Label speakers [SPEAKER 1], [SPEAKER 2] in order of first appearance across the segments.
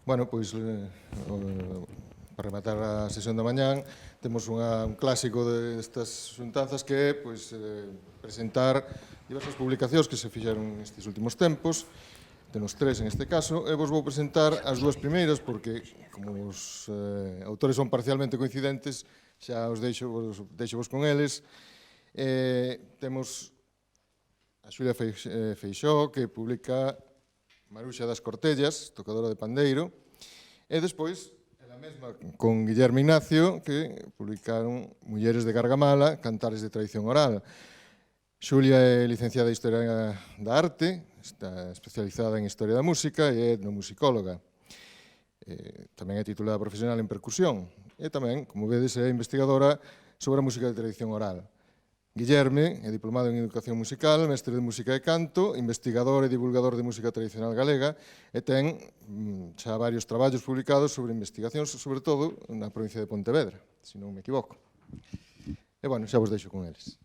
[SPEAKER 1] Bueno, pois, para rematar a sesión da mañán, temos un clásico destas xuntanzas que é presentar diversas publicacións que se fixeron nestes últimos tempos. Temos tres en este caso, e vos vou presentar as dúas primeiras, porque, como os autores son parcialmente coincidentes, xa os deixo con eles. Temos a Xulia Feixóo, que publica Maruxa das Cortellas, tocadora de pandeiro, e despois, ela mesma, con Guillermo Ignacio, que publicaron Mulleres de Gargamala, Cantares de Tradición Oral. Xulia é licenciada en Historia da Arte, está especializada en Historia da Música e é etnomusicóloga. Tamén é titulada profesional en percusión e tamén, como vedes, é investigadora sobre a música de tradición oral. Guillerme é diplomado en Educación Musical, mestre de Música e Canto, investigador e divulgador de música tradicional galega e ten xa varios traballos publicados sobre investigacións, sobre todo na provincia de Pontevedra, se non me equivoco. E, bueno, xa vos deixo con eles.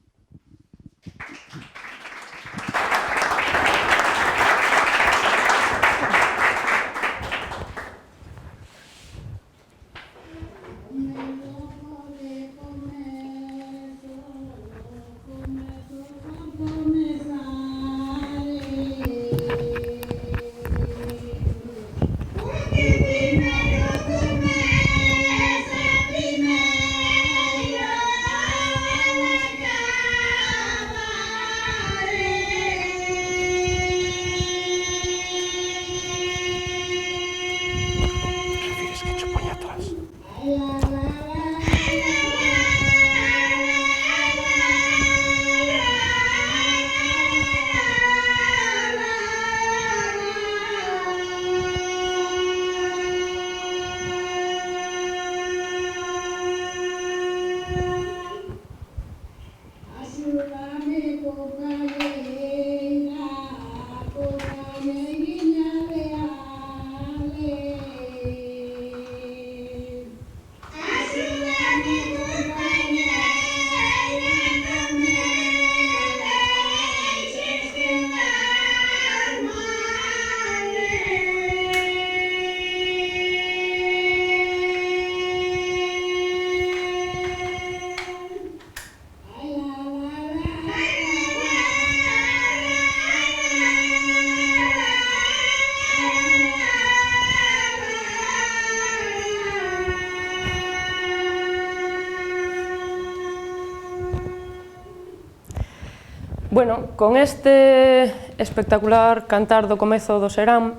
[SPEAKER 2] Bueno, con este espectacular cantar do comezo do serán,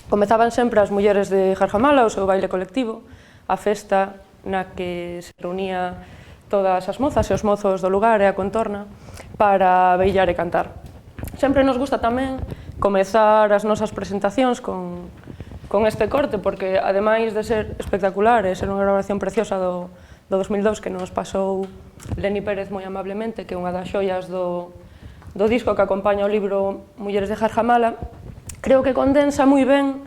[SPEAKER 2] comezaban sempre as mulleres de Jarjamala o seu baile colectivo, a festa na que se reunía todas as mozas e os mozos do lugar e a contorna para beilar e cantar. Sempre nos gusta tamén comezar as nosas presentacións con este corte, porque ademais de ser espectacular e ser unha grabación preciosa do 2002 que nos pasou Leni Pérez moi amablemente, que é unha das xoias do disco que acompaña o libro Mulleres de Jarjamala, creo que condensa moi ben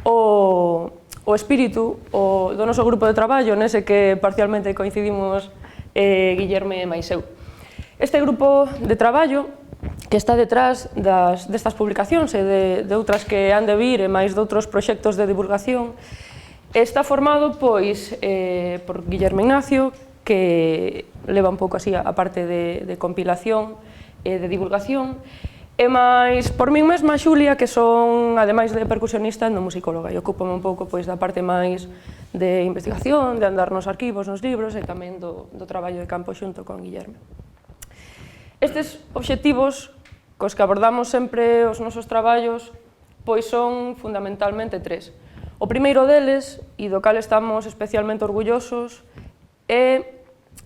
[SPEAKER 2] o espírito do noso grupo de traballo, nese que parcialmente coincidimos Guillerme e máis eu. Este grupo de traballo, que está detrás destas publicacións e de outras que han de vir e máis de outros proxectos de divulgación, está formado pois por Guillermo Ignacio, que leva un pouco así a parte de compilación e de divulgación, e máis por min mesma, Xulia, que son, ademais de percusionista, etnomusicóloga, e ocúpame un pouco da parte máis de investigación, de andar nos arquivos, nos libros, e tamén do traballo de campo xunto con Guillermo. Estes obxectivos cos que abordamos sempre os nosos traballos pois son fundamentalmente tres. O primeiro deles, e do cal estamos especialmente orgullosos, é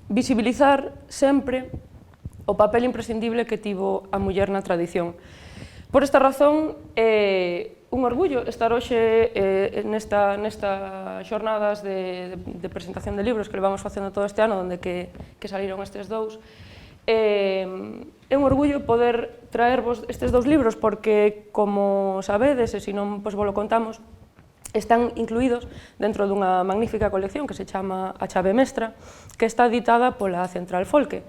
[SPEAKER 2] visibilizar sempre o papel imprescindible que tivo a muller na tradición. Por esta razón, é un orgullo estar hoxe nestas xornadas de presentación de libros que levamos facendo todo este ano, onde que saliron estes dous. É un orgullo poder traervos estes dous libros, porque, como sabedes, e se non vos lo contamos, están incluídos dentro dunha magnífica colección que se chama A Chave Mestra, que está editada pola Central Folke.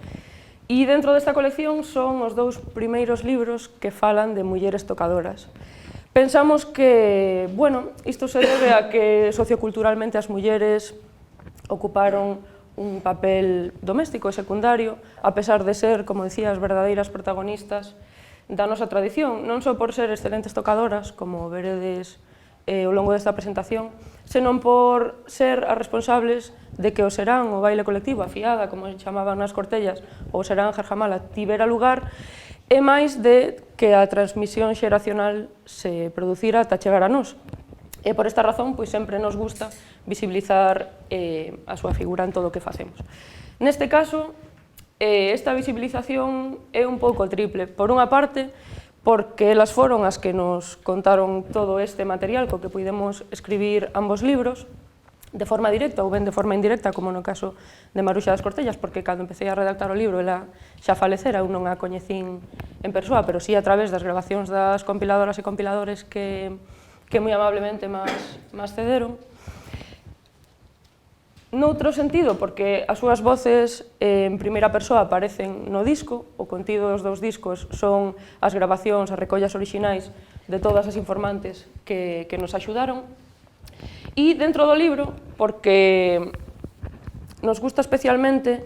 [SPEAKER 2] E dentro desta colección son os dous primeiros libros que falan de mulleres tocadoras. Pensamos que, bueno, isto se debe a que socioculturalmente as mulleres ocuparon un papel doméstico e secundario, a pesar de ser, como decía, as verdadeiras protagonistas da nosa tradición, non só por ser excelentes tocadoras, como veredes ao longo desta presentación, senón por ser as responsables de que o serán, o baile colectivo, a fiada, como chamaban nas cortellas, ou o serán Jarjamala, tivera lugar, e máis de que a transmisión xeracional se producira ata chegar a nós. E por esta razón, pois sempre nos gusta visibilizar a súa figura en todo o que facemos. Neste caso, esta visibilización é un pouco triple. Por unha parte, porque elas foron as que nos contaron todo este material co que puidemos escribir ambos libros, de forma directa ou ben de forma indirecta, como no caso de Maruxa das Cortellas, porque cando empecé a redactar o libro ela xa falecera, eu non a coñecín en persoa, pero sí a través das grabacións das compiladoras e compiladores que moi amablemente máis cederon. Noutro sentido, porque as súas voces en primeira persoa aparecen no disco, o contido dos dous discos son as grabacións, as recollas orixinais de todas as informantes que nos axudaron, e dentro do libro, porque nos gusta especialmente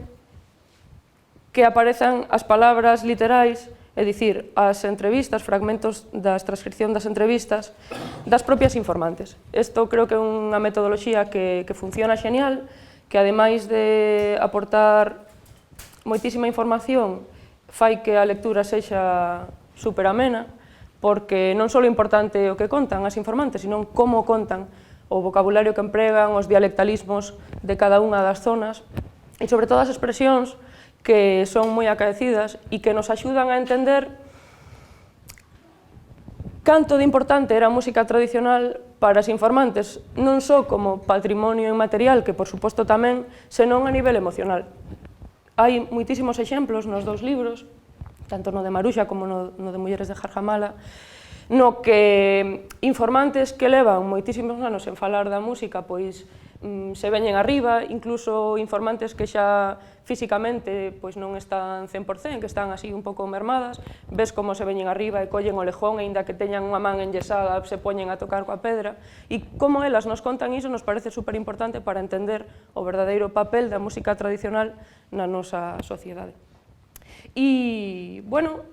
[SPEAKER 2] que aparezan as palabras literais, é dicir, as entrevistas, fragmentos das transcripción das entrevistas das propias informantes. Isto creo que é unha metodoloxía que funciona genial, que ademais de aportar moitísima información, fai que a lectura sexa super amena, porque non só é importante o que contan as informantes, sino como contan, o vocabulario que empregan, os dialectalismos de cada unha das zonas, e sobre todo as expresións que son moi acaecidas e que nos axudan a entender canto de importante era a música tradicional para as informantes, non só como patrimonio inmaterial, que por suposto tamén, senón a nivel emocional. Hai moitísimos exemplos nos dous libros, tanto no de Maruxa como no de Mulleres de Jarjamala, no que informantes que levan moitísimos anos en falar da música, pois se veñen arriba, incluso informantes que xa físicamente pois non están 100%, que están así un pouco mermadas, ves como se veñen arriba e collen o lejón, e aínda que teñan unha man enyesada, se poñen a tocar coa pedra, e como elas nos contan iso nos parece super importante para entender o verdadeiro papel da música tradicional na nosa sociedade. E, bueno,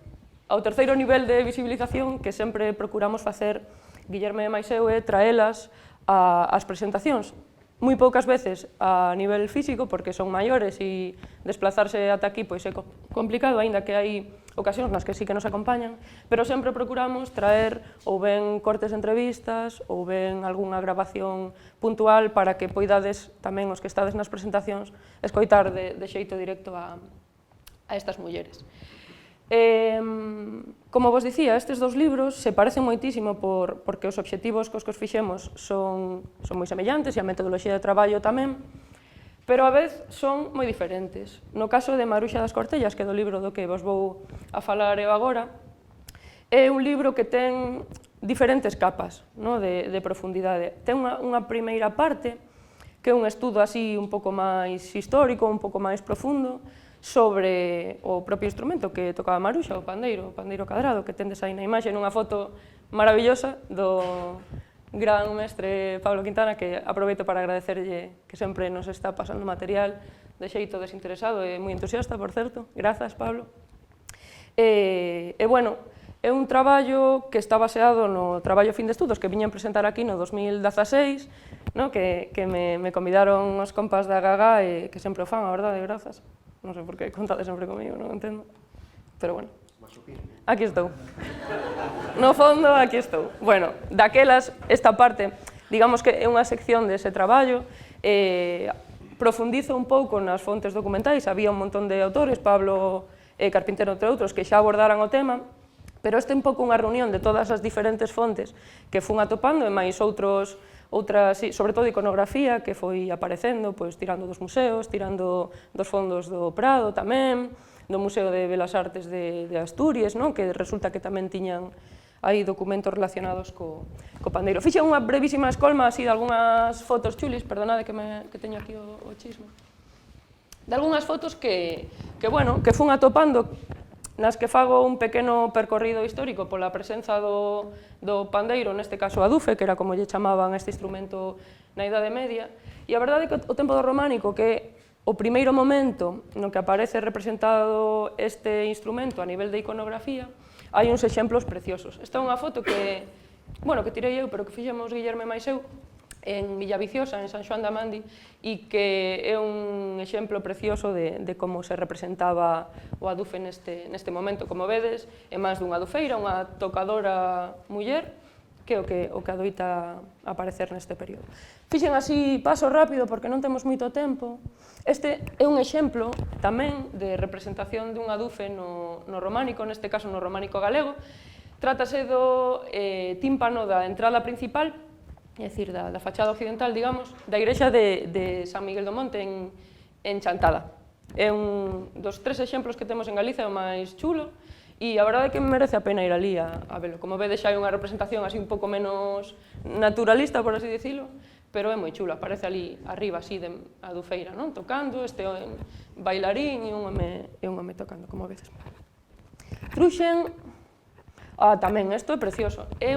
[SPEAKER 2] ao terceiro nivel de visibilización que sempre procuramos facer Guillerme e máis eu é traelas ás presentacións. Moi poucas veces a nivel físico, porque son maiores e desplazarse ata aquí pois é complicado, aínda que hai ocasións nas que sí que nos acompañan, pero sempre procuramos traer ou ben cortes de entrevistas ou ben algunha grabación puntual para que poidades tamén os que estades nas presentacións escoitar de xeito directo a estas mulleres. Como vos dicía, estes dous libros se parecen moitísimo porque os obxectivos cos que os fixemos son moi semellantes e a metodoloxía de traballo tamén, pero a vez son moi diferentes. No caso de Maruxa das Cortellas, que é do libro do que vos vou a falar eu agora, é un libro que ten diferentes capas de profundidade. Ten unha primeira parte, que é un estudo así un pouco máis histórico, un pouco máis profundo, sobre o propio instrumento que tocaba Maruxa, o pandeiro cadrado, que tendes aí na imaxe nunha foto maravillosa do gran mestre Pablo Quintana, que aproveito para agradecerlle que sempre nos está pasando material de xeito desinteresado e moi entusiasta, por certo. Grazas, Pablo. E, bueno, é un traballo que está baseado no traballo fin de estudos que viñen presentar aquí no 2016, que me convidaron os compas da Gaga e que sempre o fan, a verdade, grazas. Non sei por que contade sempre comigo, non entendo. Pero bueno, aquí estou. No fondo, aquí estou. Bueno, daquelas, esta parte, digamos que é unha sección dese traballo, profundizo un pouco nas fontes documentais, había un montón de autores, Pablo Carpintero, entre outros, que xa abordaran o tema, pero este é un pouco unha reunión de todas as diferentes fontes que fun atopando, e máis outras, sobre todo iconografía, que foi aparecendo, pois, tirando dos museos, tirando dos fondos do Prado tamén, do Museo de Belas Artes de Asturias, que resulta que tamén tiñan aí documentos relacionados co pandeiro. Fixen unha brevísima escolma así de algunhas fotos chulis, perdonade que teño aquí o chismo, de algunhas fotos que fun atopando nas que fago un pequeno percorrido histórico pola presenza do pandeiro, neste caso a dufe, que era como lle chamaban este instrumento na Idade Media, e a verdade é que o tempo do románico, que é o primeiro momento no que aparece representado este instrumento a nivel de iconografía, hai uns exemplos preciosos. Esta é unha foto que tirei eu, pero que fixemos Guillerme máis eu, en Villaviciosa, en San Xoán da Mandi, e que é un exemplo precioso de como se representaba o adufe neste momento. Como vedes, é máis dunha adufeira, unha tocadora muller, que é o que adoita aparecer neste período. Fixen así paso rápido porque non temos moito tempo. Este é un exemplo tamén de representación dun adufe no románico, neste caso no románico galego. Trátase do tímpano da entrada principal, é dicir, da fachada occidental, digamos, da igrexa de San Miguel do Monte en Chantada. É un dos 3 exemplos que temos en Galicia, o máis chulo, e a verdade é que merece a pena ir ali a velo. Como vedes, xa hai unha representación así un pouco menos naturalista, por así dicilo, pero é moi chulo, aparece ali arriba, así, de adufeira, non? Tocando, este bailarín e un home tocando, como vedes. Truxen... tamén, isto é precioso, é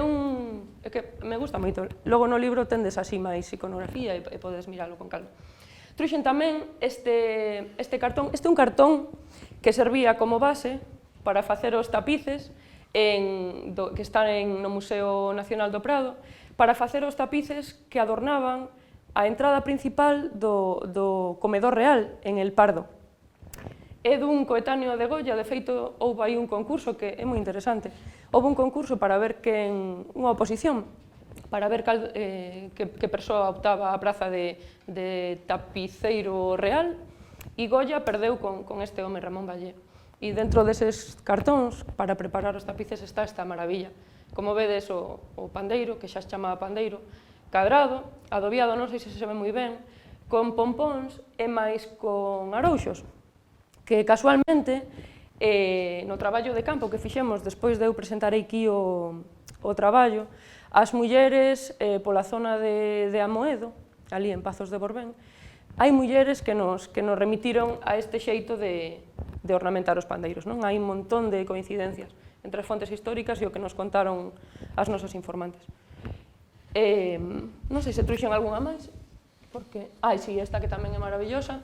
[SPEAKER 2] que me gusta moito, logo no libro tendes así máis iconografía e podes miralo con calma. Truxen tamén este cartón, este é un cartón que servía como base para facer os tapices que están no Museo Nacional do Prado, para facer os tapices que adornaban a entrada principal do comedor real en El Pardo. É dun coetáneo de Goya, de feito, houve aí un concurso que é moi interesante. Houve un concurso para ver unha oposición, para ver que persoa optaba a praza de tapiceiro real, e Goya perdeu con este home, Ramón Vallé. E dentro deses cartóns, para preparar os tapices, está esta maravilla. Como vedes, o pandeiro, que xa se chamaba pandeiro, cadrado, adobiado, non sei se se ve moi ben, con pompóns e máis con arouxos, que casualmente no traballo de campo que fixemos despois de eu presentar aquí o traballo, as mulleres pola zona de Amoedo, ali en Pazos de Borbén, hai mulleres que nos remitiron a este xeito de ornamentar os pandeiros. Hai un montón de coincidencias entre as fontes históricas e o que nos contaron as nosas informantes. Non sei se truxen algunha máis, porque... sí, esta que tamén é maravillosa.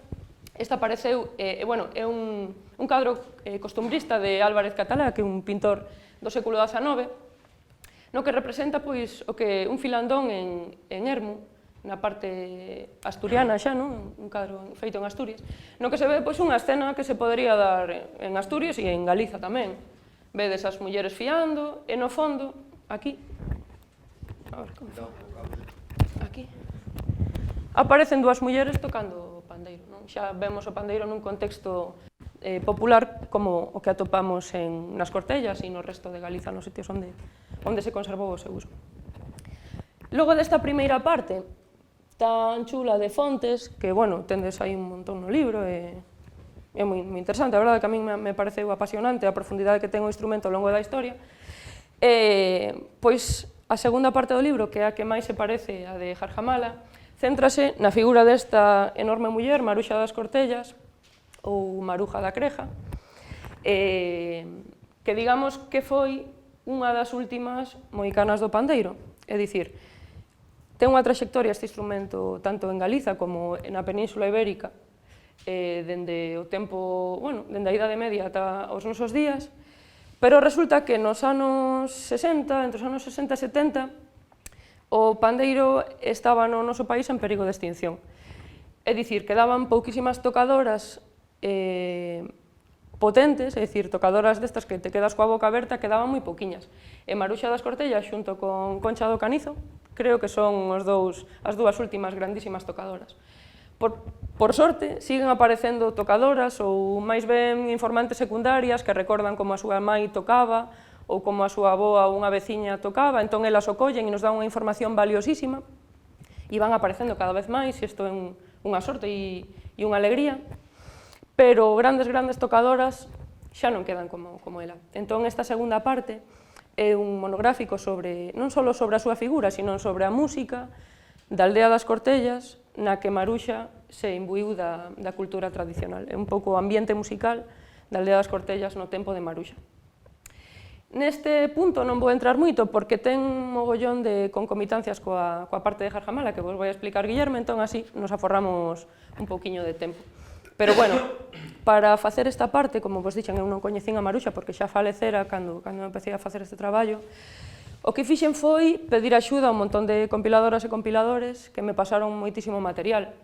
[SPEAKER 2] Esta apareceu, é un cadro costumbrista de Álvarez Catalá, que é un pintor do século XIX, no que representa un filandón en Ermo, na parte asturiana xa, un cadro feito en Asturias, no que se ve unha escena que se podría dar en Asturias e en Galiza tamén. Vedes as mulleres fiando, e no fondo, aquí, aquí, aparecen dúas mulleres tocando o pandeiro. Xa vemos o pandeiro nun contexto popular como o que atopamos nas Cortellas e no resto de Galiza, nos sitios onde se conservou o seu uso. Logo desta primeira parte tan chula de fontes, que, tendes aí un montón no libro, é moi interesante, a verdade que a min me pareceu apasionante a profundidade que ten o instrumento ao longo da historia, pois a segunda parte do libro, que é a que máis se parece a de Jarjamala, céntrase na figura desta enorme muller, Maruxa das Cortellas, ou Maruja da Creja, que digamos que foi unha das últimas moicanas do pandeiro, é dicir, ten unha trayectoria este instrumento tanto en Galiza como na Península Ibérica, dende o tempo, dende a Idade Media ata os nosos días, pero resulta que nos anos 60, entre os anos 60 e 70, o pandeiro estaba no noso país en perigo de extinción. É dicir, quedaban pouquísimas tocadoras potentes, é dicir, tocadoras destas que te quedas coa boca aberta, quedaban moi pouquiñas. E Maruxa das Cortellas, xunto con Concha do Canizo, creo que son as dúas últimas grandísimas tocadoras. Por sorte, siguen aparecendo tocadoras ou máis ben informantes secundarias que recordan como a súa mai tocaba ou como a súa avoa ou unha veciña tocaba, entón elas o collen e nos dan unha información valiosísima e van aparecendo cada vez máis, e isto é unha sorte e unha alegría, pero grandes tocadoras xa non quedan como ela. Entón, esta segunda parte é un monográfico non só sobre a súa figura, sino sobre a música da aldea das Cortellas, na que Maruxa se imbuiu da cultura tradicional. É un pouco o ambiente musical da aldea das Cortellas no tempo de Maruxa. Neste punto non vou entrar moito porque ten mogollón de concomitancias coa parte de Jarjamala que vos vai explicar Guillerme, entón así nos aforramos un pouquiño de tempo. Pero bueno, para facer esta parte, como vos dixen, eu non coñecín a Maruxa porque xa falecera cando empecé a facer este traballo, o que fixen foi pedir axuda a un montón de compiladoras e compiladores que me pasaron moitísimo material.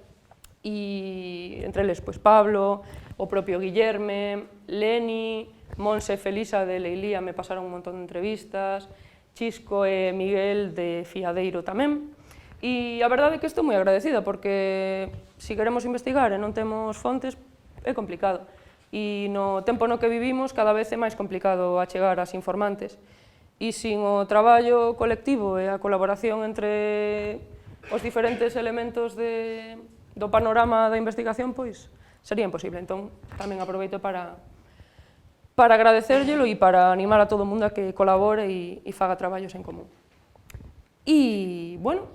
[SPEAKER 2] E entre eles, pois, Pablo, o propio Guillerme, Leni, Monse e Felisa de Leilía me pasaron un montón de entrevistas, Chisco e Miguel de Fiadeiro tamén. E a verdade é que estou moi agradecida porque se queremos investigar e non temos fontes é complicado. E no tempo no que vivimos cada vez é máis complicado achegar as informantes. E sin o traballo colectivo e a colaboración entre os diferentes elementos do panorama da investigación, pois sería imposible. Entón, tamén aproveito para agradecerllelo e para animar a todo o mundo a que colabore e faga traballos en común. E, bueno,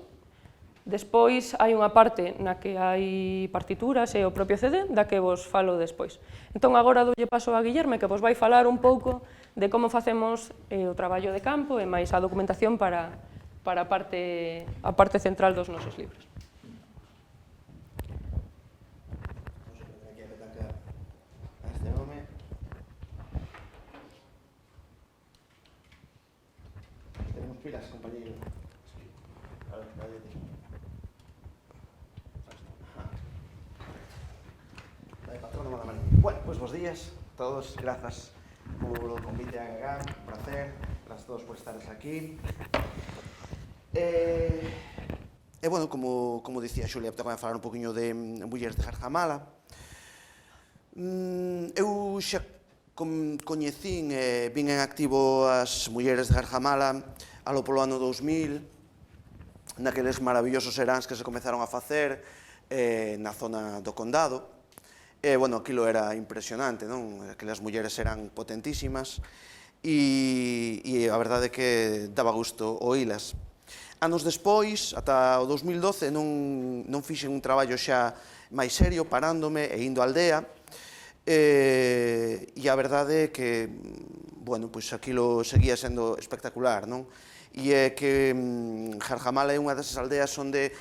[SPEAKER 2] despois hai unha parte na que hai partituras e o propio CD, da que vos falo despois. Entón, agora doulle paso a Guillerme, que vos vai falar un pouco de como facemos o traballo de campo e máis a documentación para a parte central dos nosos libros.
[SPEAKER 3] Pilas, compañeiro. Bueno, pues bons días a todos, grazas polo convite a Gagán, un placer, grazas a todos por estares aquí. Bueno, como dicía Xulia, te voy a falar un poquinho de mulleres de Jarjamala. Eu xa coñecín e vin en activo as mulleres de Jarjamala alo polo ano 2000, naqueles maravillosos seráns que se comezaron a facer na zona do Condado. Bueno, aquilo era impresionante, non? Aquelas mulleres eran potentísimas e a verdade é que daba gusto oílas. Anos despois, ata o 2012, non fixen un traballo xa máis serio, parándome e indo á aldea, e a verdade é que, bueno, pois aquilo seguía sendo espectacular, non? E é que Jarjamala é unha desas aldeas onde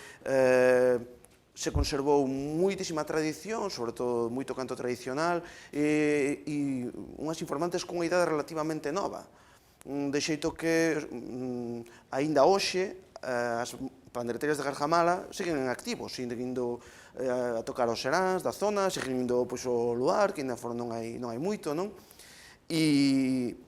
[SPEAKER 3] se conservou moitísima tradición, sobre todo moito canto tradicional, e unhas informantes con unha idade relativamente nova. De xeito que, aínda hoxe, as pandereteiras de Jarjamala seguen en activo, seguen indo a tocar os seráns da zona, seguen indo ao Luar, que ainda non hai moito, non? E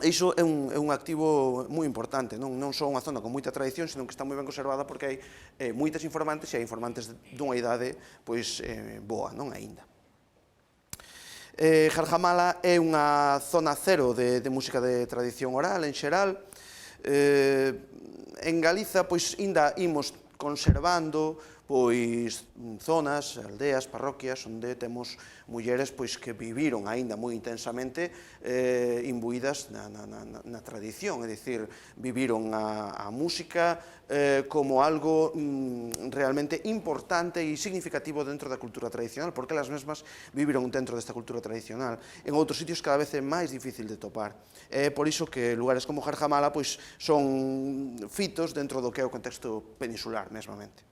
[SPEAKER 3] iso é un activo moi importante, non só unha zona con moita tradición, senón que está moi ben conservada porque hai moitas informantes e hai informantes dunha idade boa, non aínda. Jarjamala é unha zona cero de música de tradición oral, en xeral. En Galiza, ainda imos conservando zonas, aldeas, parroquias, onde temos mulleres que viviron aínda moi intensamente imbuídas na tradición, é dicir, viviron a música como algo realmente importante e significativo dentro da cultura tradicional, porque elas mesmas viviron dentro desta cultura tradicional. En outros sitios cada vez é máis difícil de topar. É por iso que lugares como Jarjamala son fitos dentro do que é o contexto peninsular, mesmamente.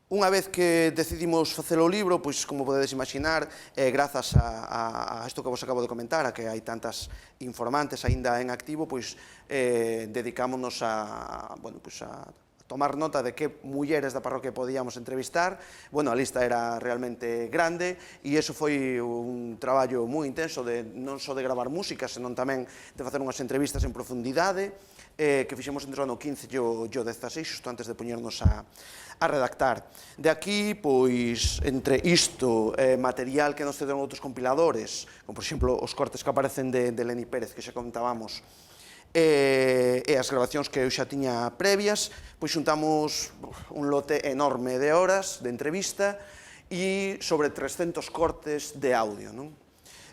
[SPEAKER 3] Unha vez que decidimos facer o libro, como podedes imaginar, grazas a isto que vos acabo de comentar, a que hai tantas informantes aínda en activo, dedicámonos a tomar nota de que mulleres da parroquia podíamos entrevistar. Bueno, a lista era realmente grande e iso foi un traballo moi intenso non só de gravar música, senón tamén de facer unhas entrevistas en profundidade, que fixemos entre o ano 15 e o 16, xusto antes de poñernos a redactar. De aquí, entre isto, material que nos cederon outros compiladores, como, por exemplo, os cortes que aparecen de Leni Pérez, que xa contábamos, e as grabacións que eu xa tiña previas, xuntamos un lote enorme de horas de entrevista e sobre 300 cortes de audio.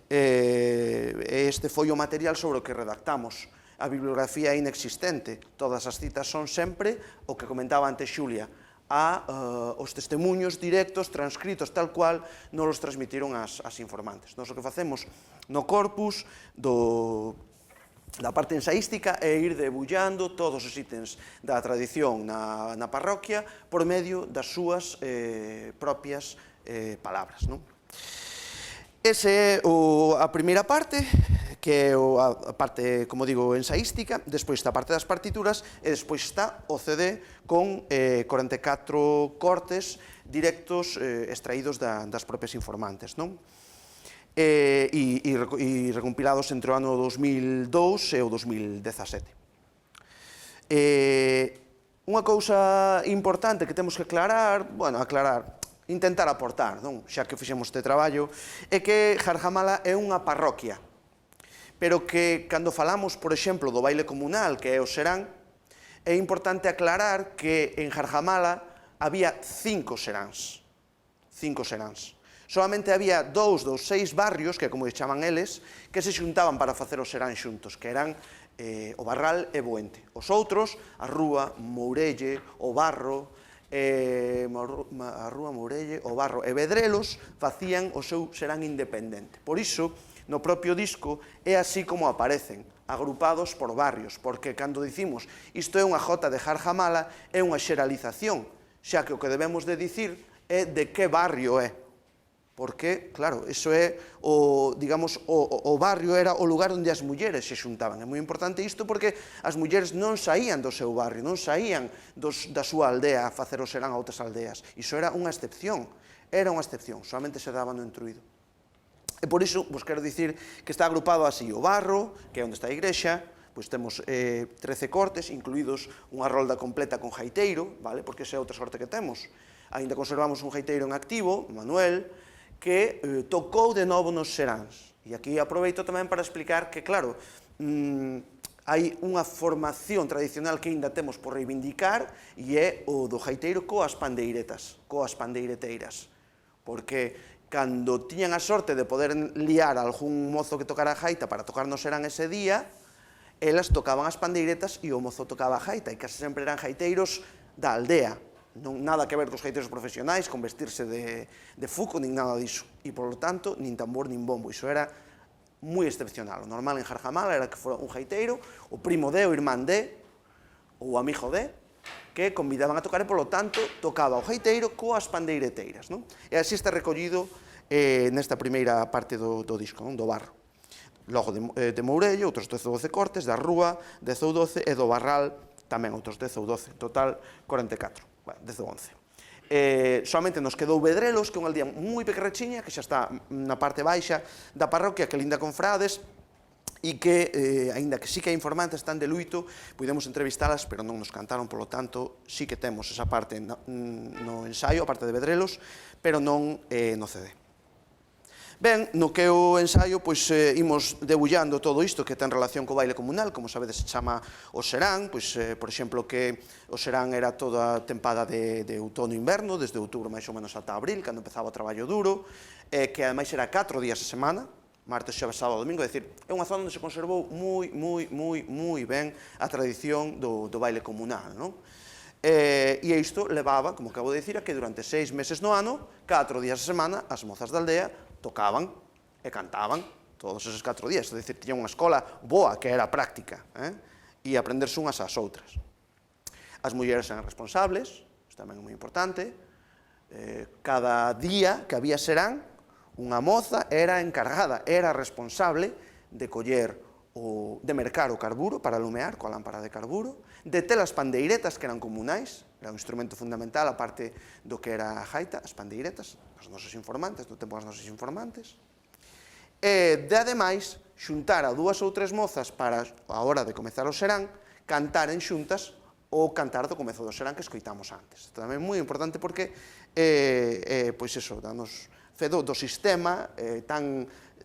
[SPEAKER 3] Este foi o material sobre o que redactamos. A bibliografía é inexistente, todas as citas son sempre o que comentaba antes Xulia, os testemunhos directos, transcritos tal cual, nos los transmitiron as informantes. Nós o que facemos no corpus da parte ensaística é ir debullando todos os ítems da tradición na parroquia por medio das súas propias palabras. Esa é a primeira parte, que é a parte, como digo, ensaística, despois está a parte das partituras e despois está o CD con 44 cortes directos extraídos das propias informantes, e recompilados entre o ano 2002 e o 2017. Unha cousa importante que temos que aclarar, intentar aportar, xa que fixemos este traballo, é que Jarjamala é unha parroquia, pero que, cando falamos, por exemplo, do baile comunal, que é o serán, é importante aclarar que en Jarjamala había 5 seráns. Solamente había 2 dos 6 barrios, que como chaman eles, que se xuntaban para facer o serán xuntos, que eran o Barral e Boente. Os outros, a Rúa, Mourelle, o Barro, a Rúa, Mourelle, o Barro e Vedrelos facían o seu serán independente. Por iso, no propio disco é así como aparecen, agrupados por barrios, porque cando dicimos isto é unha jota de Jarjamala é unha xeralización, xa que o que debemos de dicir é de que barrio é. Porque, claro, iso é, digamos, o barrio era o lugar onde as mulleres se xuntaban. É moi importante isto porque as mulleres non saían do seu barrio, non saían da súa aldea a facer o serán a outras aldeas. Iso era unha excepción, solamente se daba no entruído. E por iso, vos quero dicir que está agrupado así o barro, que é onde está a igrexa, pois temos 13 cortes, incluídos unha rolda completa con jaiteiro, porque esa é outra sorte que temos. Ainda conservamos un jaiteiro en activo, Manuel, que tocou de novo nos seráns. E aquí aproveito tamén para explicar que, claro, hai unha formación tradicional que ainda temos por reivindicar e é o do jaiteiro coas pandeiretas, coas pandeireteiras. Porque cando tiñan a sorte de poder liar algún mozo que tocara a jaita para tocar no serán ese día, elas tocaban as pandeiretas e o mozo tocaba a jaita, e case sempre eran jaiteiros da aldea. Non nada que ver cos jaiteiros profesionais, con vestirse de fuco, nin nada diso. E, polo tanto, nin tambor, nin bombo. Iso era moi excepcional. O normal en Jarjamala era que fora un jaiteiro, o primo de, o irmán de, ou o amigo de, que convidaban a tocar e, polo tanto, tocaba o jaiteiro coas pandeireteiras. E así está recollido nesta primeira parte do disco, do barro. Logo de Mourelle, outros 10 ou 12 cortes, da Rúa, 10 ou 12, e do Barral, tamén outros 10 ou 12, total 44, 10 ou 11. Solamente nos quedou Vedrelos, que é unha aldea moi pequerrechiña, que xa está na parte baixa da parroquia, que linda con frades, e que, aínda que sí que hai informantes están de luito, pudemos entrevistalas, pero non nos cantaron, polo tanto, sí que temos esa parte no ensaio, a parte de Vedrelos, pero non no CD. Ben, no que o ensaio, pois, imos debullando todo isto que ten relación co baile comunal, como sabedes se chama o serán, pois, por exemplo, que o serán era toda a tempada de outono-inverno, desde outubro máis ou menos ata abril, cando empezaba o traballo duro, que ademais era 4 días a semana, martes, xoves, sábado, domingo, é dicir, é unha zona onde se conservou moi ben a tradición do baile comunal, non? E isto levaba, como acabo de dicir, a que durante 6 meses no ano, 4 días a semana, as mozas da aldea tocaban e cantaban todos eses 4 días, é dicir, tiñan unha escola boa, que era práctica, e aprenderse unhas ás outras. As mulleres eran responsables, isto tamén é moi importante, cada día que había serán, unha moza era encargada, era responsable de coller de mercar o carburo para alumear coa lámpara de carburo, de ter as pandeiretas que eran comunais, era un instrumento fundamental, a parte do que era a jaita, as pandeiretas, os nosos informantes, do tempo das nosos informantes, e de, ademais, xuntar a 2 ou 3 mozas para, a hora de comezar o serán, cantaren xuntas ou cantar do comezo do serán que escoitamos antes. Isto tamén é moi importante porque, pois iso, danos fe do sistema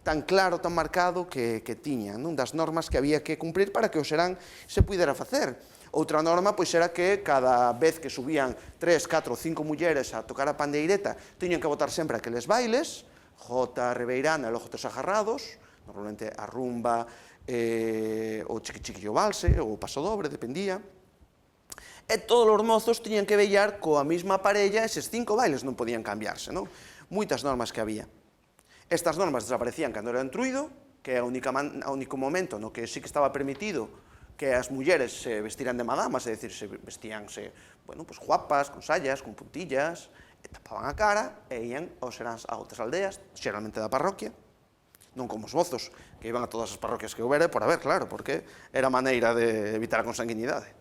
[SPEAKER 3] tan claro, tan marcado que tiña, das normas que había que cumprir para que o serán se pudera facer. Outra norma pois era que cada vez que subían 3, 4 ou 5 mulleres a tocar a pandeireta tiñan que botar sempre aqueles bailes, jota rebeirana e logo jotes agarrados, normalmente a rumba, o chiqui-chiqui o valse, ou o paso dobre, dependía. e todos os mozos tiñan que vellar coa mesma parella, eses 5 bailes non podían cambiarse, non? Moitas normas que había. Estas normas desaparecían cando era entruido, que é o único momento no que sí que estaba permitido que as mulleres se vestiran de madamas, é dicir, se vestíanse, bueno, pues guapas, con sayas, con puntillas, e tapaban a cara e ian aos seráns a outras aldeas, xeralmente da parroquia, non como os mozos, que iban a todas as parroquias que houbera, por haber, claro, porque era maneira de evitar a consanguinidade.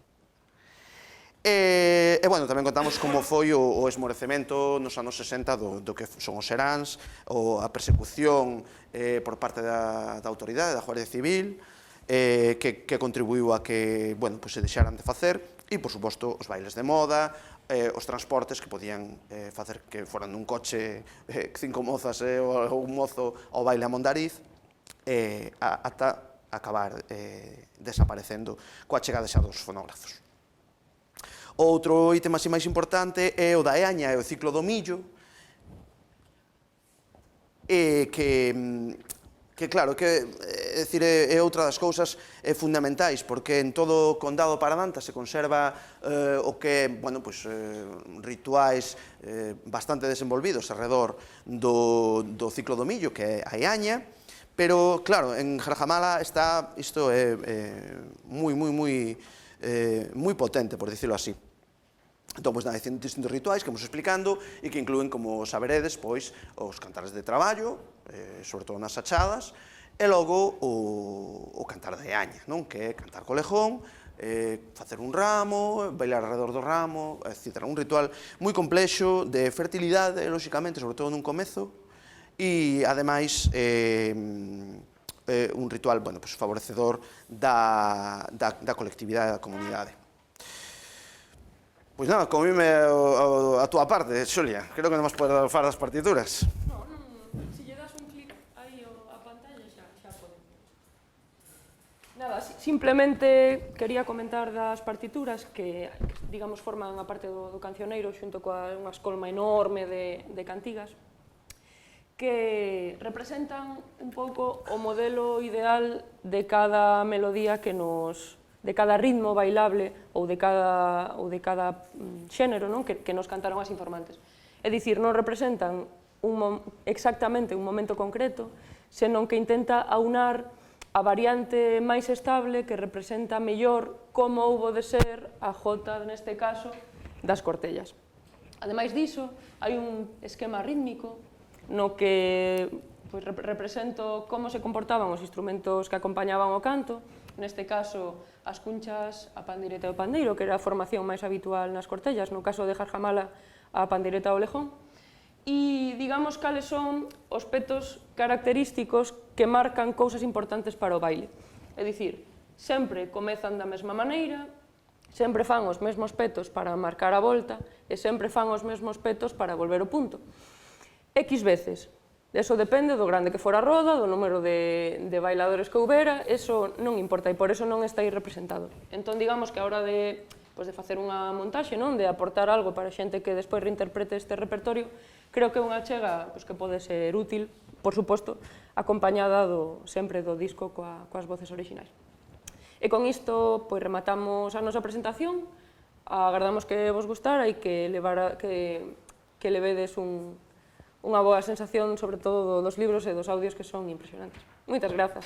[SPEAKER 3] E, bueno, tamén contamos como foi o esmorecemento nos anos 60 do que son os seráns, a persecución por parte da autoridade, da Guardia Civil, que contribuiu a que, bueno, se deixaran de facer, e, por suposto, os bailes de moda, os transportes que podían facer que foran nun coche 5 mozas ou un mozo ao baile a Mondariz, ata acabar desaparecendo coa chegada xa dos fonógrafos. Outro ítem así máis importante é o da eaña e o ciclo do millo, que claro, é outra das cousas fundamentais, porque en todo o condado de Paradanta se conserva o que é, bueno, rituais bastante desenvolvidos alrededor do ciclo do millo, que é a eaña, pero, claro, en Jarjamala isto é moi potente, por dicirlo así. Entón, hai distintos rituais que vamos explicando e que inclúen, como saberedes, os cantares de traballo, sobre todo nas achadas, e logo o cantar de aña, que é cantar co lejón, facer un ramo, bailar alrededor do ramo, etc. Un ritual moi complexo de fertilidade, lóxicamente, sobre todo nun comezo, e, ademais, un ritual favorecedor da colectividade da comunidade. Pois nada, comíme a túa parte, Xulia. Creo que non vas poder falar das partituras.
[SPEAKER 2] Non, se lle das un clic aí a pantalla xa pode. Nada, simplemente quería comentar das partituras que, digamos, forman a parte do cancioneiro xunto coa unha escolma enorme de cantigas que representan un pouco o modelo ideal de cada melodía que de cada ritmo bailable ou de cada xénero que nos cantaron as informantes. É dicir, non representan exactamente un momento concreto, senón que intenta aunar a variante máis estable que representa mellor como houbo de ser a jota, neste caso, das cortellas. Ademais diso, hai un esquema rítmico no que represento como se comportaban os instrumentos que acompañaban o canto, neste caso as cunchas, a pandeireta e o pandeiro, que era a formación máis habitual nas cortellas, no caso de Jarjamala a pandeireta e o lejón, e digamos cales son os petos característicos que marcan cousas importantes para o baile. É dicir, sempre comezan da mesma maneira, sempre fan os mesmos petos para marcar a volta e sempre fan os mesmos petos para volver o punto. X veces. Eso depende do grande que fora a roda, do número de bailadores que houbera, eso non importa e por eso non está aí representado. Entón, digamos que a hora de facer unha montaxe, de aportar algo para xente que despois reinterprete este repertorio, creo que é unha achega que pode ser útil, por suposto, acompañada sempre do disco coas voces orixinais. E con isto rematamos a nosa presentación, agardamos que vos gustara e que levedes unha boa sensación, sobre todo dos libros e dos audios que son impresionantes. Moitas grazas.